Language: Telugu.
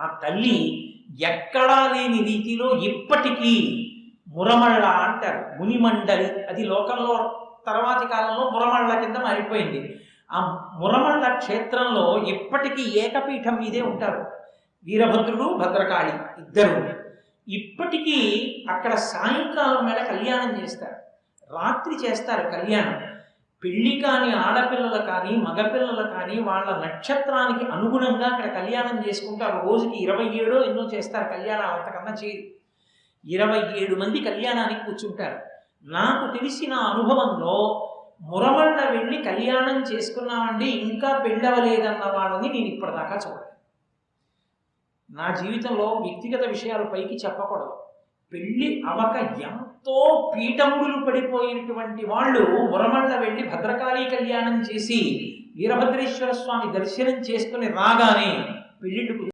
ఆ తల్లి ఎక్కడా లేని రీతిలో ఇప్పటికీ మురమళ్ళ అంటారు, మునిమండలి, అది లోకంలో తర్వాతి కాలంలో మురమళ్ళ కింద మారిపోయింది. ఆ మురమళ్ళ క్షేత్రంలో ఇప్పటికీ ఏకపీఠం మీదే ఉంటారు వీరభద్రుడు భద్రకాళి ఇద్దరు. ఇప్పటికీ అక్కడ సాయంకాలం వేళ కళ్యాణం చేస్తారు, రాత్రి చేస్తారు కళ్యాణం. పెళ్లి కాని ఆడపిల్లలు కానీ మగపిల్లలు కానీ వాళ్ళ నక్షత్రానికి అనుగుణంగా అక్కడ కళ్యాణం చేసుకుంటారు. రోజుకి 27 ఎన్నో చేస్తారు కళ్యాణాలు, అంతకన్నా చేయరు. 27 మంది కళ్యాణానికి కూర్చుంటారు. నాకు తెలిసిన అనుభవంలో మురమళ్ళ వెళ్ళి కళ్యాణం చేసుకున్నామండి ఇంకా పెళ్ళవలేదన్న వాళ్ళని నేను ఇప్పటిదాకా చూడలేదు. నా జీవితంలో వ్యక్తిగత విషయాలు పైకి చెప్పకూడదు. పెళ్లి అవక ఎంతో పీఠముడులు పడిపోయినటువంటి వాళ్ళు మురమళ్ళ వెళ్ళి భద్రకాళీ కళ్యాణం చేసి వీరభద్రేశ్వర స్వామి దర్శనం చేసుకుని రాగానే పెళ్లిళ్ళు